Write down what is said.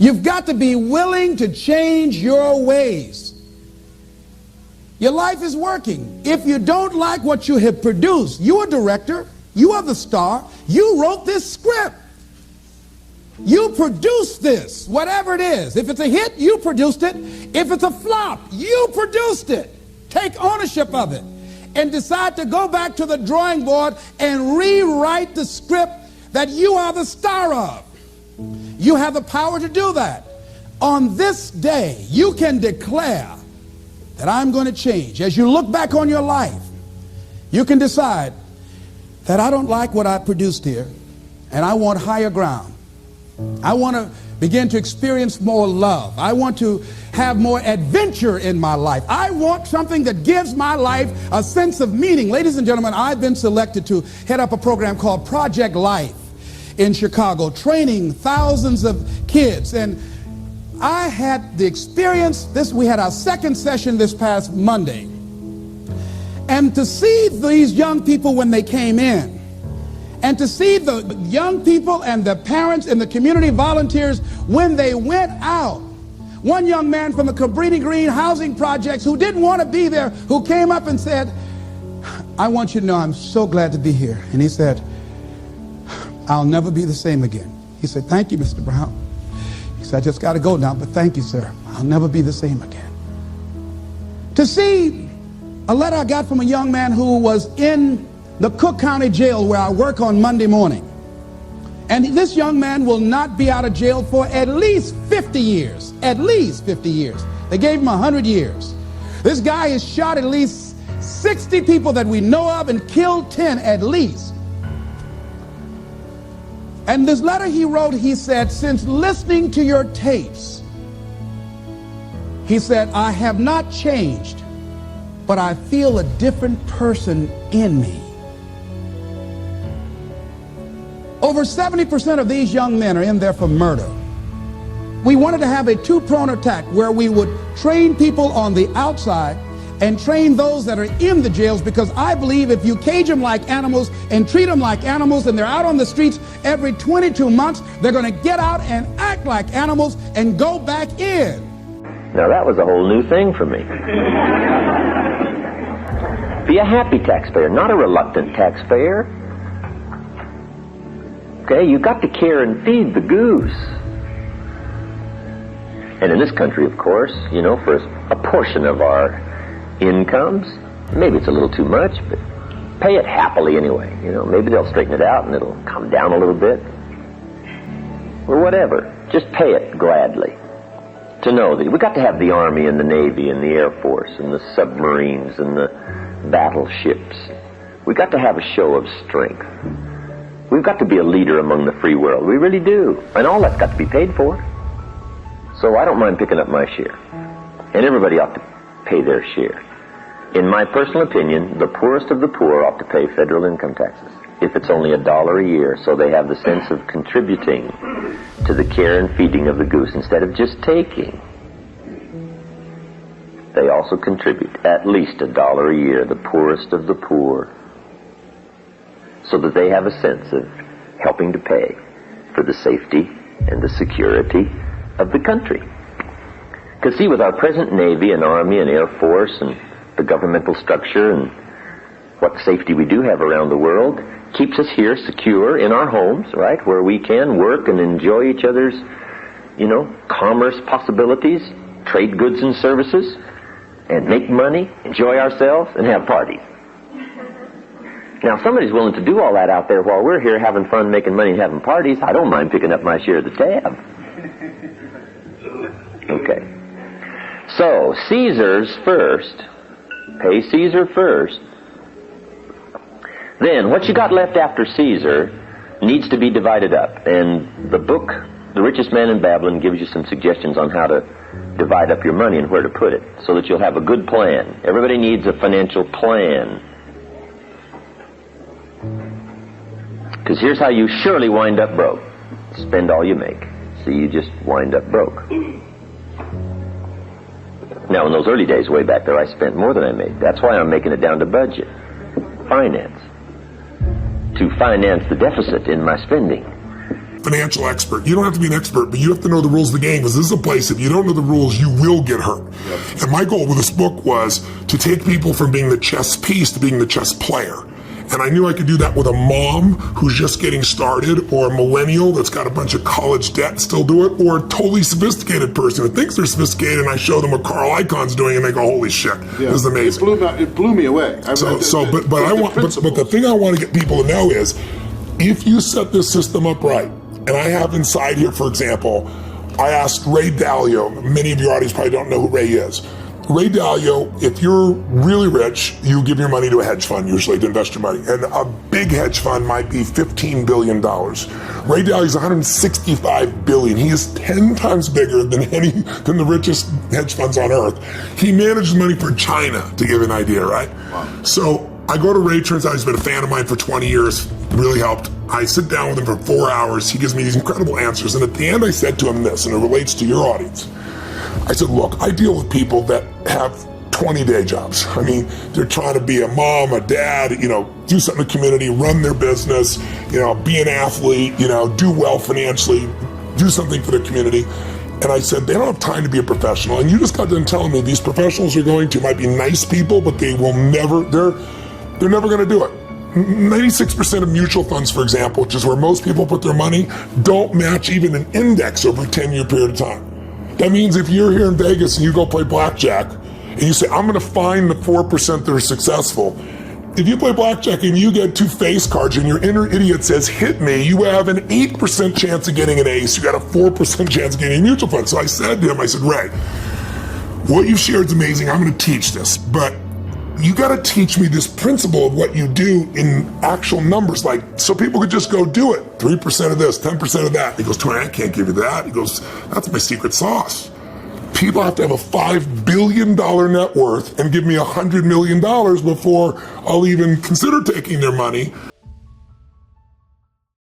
You've got to be willing to change your ways. Your life is working. If you don't like what you have produced, you're a director, you are the star, you wrote this script. You produced this, whatever it is. If it's a hit, you produced it. If it's a flop, you produced it. Take ownership of it and decide to go back to the drawing board and rewrite the script that you are the star of. You have the power to do that. On this day, you can declare that I'm going to change. As you look back on your life, you can decide that I don't like what I produced here, and I want higher ground. I want to begin to experience more love. I want to have more adventure in my life. I want something that gives my life a sense of meaning. Ladies and gentlemen, I've been selected to head up a program called Project Life in Chicago, training thousands of kids. And I had the experience, we had our second session this past Monday. And to see these young people when they came in, and to see the young people and the parents and the community volunteers when they went out. One young man from the Cabrini Green housing projects who didn't want to be there, who came up and said, I want you to know I'm so glad to be here. And he said, I'll never be the same again. He said, thank you, Mr. Brown. He said, I just got to go now, but thank you, sir. I'll never be the same again. To see a letter I got from a young man who was in the Cook County Jail where I work on Monday morning. And this young man will not be out of jail for at least 50 years. At least 50 years. They gave him 100 years. This guy has shot at least 60 people that we know of and killed 10 at least. And this letter he wrote, he said, since listening to your tapes, he said, I have not changed, but I feel a different person in me. Over 70% of these young men are in there for murder. We wanted to have a two-pronged attack where we would train people on the outside and train those that are in the jails, because I believe if you cage them like animals and treat them like animals and they're out on the streets every 22 months, they're going to get out and act like animals and go back in. Now that was a whole new thing for me. Be a happy taxpayer, not a reluctant taxpayer. Okay, you've got to care and feed the goose. And in this country, of course, you know, for a portion of our incomes, maybe it's a little too much, but pay it happily anyway. You know, maybe they'll straighten it out and it'll come down a little bit. Or whatever. Just pay it gladly. To know that we've got to have the Army and the Navy and the Air Force and the submarines and the battleships. We've got to have a show of strength. We've got to be a leader among the free world. We really do. And all that's got to be paid for. So I don't mind picking up my share. And everybody ought to pay their share. In my personal opinion, the poorest of the poor ought to pay federal income taxes, if it's only $1 a year, so they have the sense of contributing to the care and feeding of the goose instead of just taking. They also contribute at least $1 a year, the poorest of the poor, so that they have a sense of helping to pay for the safety and the security of the country. Because see, with our present Navy and Army and Air Force and the governmental structure and what safety we do have around the world, keeps us here secure in our homes, right, where we can work and enjoy each other's, you know, commerce possibilities, trade goods and services, and make money, enjoy ourselves, and have parties. Now, if somebody's willing to do all that out there while we're here having fun, making money, and having parties, I don't mind picking up my share of the tab. Okay. So, Caesar's first. Pay Caesar first. Then, what you got left after Caesar needs to be divided up. And the book, The Richest Man in Babylon, gives you some suggestions on how to divide up your money and where to put it, so that you'll have a good plan. Everybody needs a financial plan. Because here's how you surely wind up broke. Spend all you make. So you just wind up broke. Now, in those early days way back there, I spent more than I made. That's why I'm making it down to budget. Finance. To finance the deficit in my spending. financial expert. You don't have to be an expert, but you have to know the rules of the game, because this is a place, if you don't know the rules, you will get hurt. Yep. And my goal with this book was to take people from being the chess piece to being the chess player. And I knew I could do that with a mom who's just getting started, or a millennial that's got a bunch of college debt and still do it, or a totally sophisticated person who thinks they're sophisticated, and I show them what Carl Icahn's doing and they go, holy shit, this is amazing. It blew me away. But the thing I want to get people to know is, if you set this system up right, and I have inside here, for example, I asked Ray Dalio, many of your audience probably don't know who Ray is. Ray Dalio, if you're really rich, you give your money to a hedge fund, usually, to invest your money. And a big hedge fund might be $15 billion. Ray Dalio's $165 billion. He is 10 times bigger than the richest hedge funds on earth. He manages money for China, to give an idea, right? Wow. So I go to Ray, turns out he's been a fan of mine for 20 years, really helped. I sit down with him for 4 hours. He gives me these incredible answers. And at the end, I said to him this, and it relates to your audience. I said, look, I deal with people that have 20-day jobs. I mean, they're trying to be a mom, a dad, do something in the community, run their business, be an athlete, do well financially, do something for the community. And I said, they don't have time to be a professional. And you just got done telling me these professionals are going to might be nice people, but they will never, they're never going to do it. 96% of mutual funds, for example, which is where most people put their money, don't match even an index over a 10-year period of time. That means if you're here in Vegas and you go play blackjack and you say, I'm going to find the 4% that are successful. If you play blackjack and you get 2 face cards and your inner idiot says, hit me, you have an 8% chance of getting an ace. You got a 4% chance of getting a mutual fund. So I said to him, I said, Ray, what you've shared is amazing. I'm going to teach this, but you got to teach me this principle of what you do in actual numbers, so people could just go do it. 3% of this, 10% of that. He goes, Tony, I can't give you that. He goes, that's my secret sauce. People have to have a $5 billion net worth and give me $100 million before I'll even consider taking their money.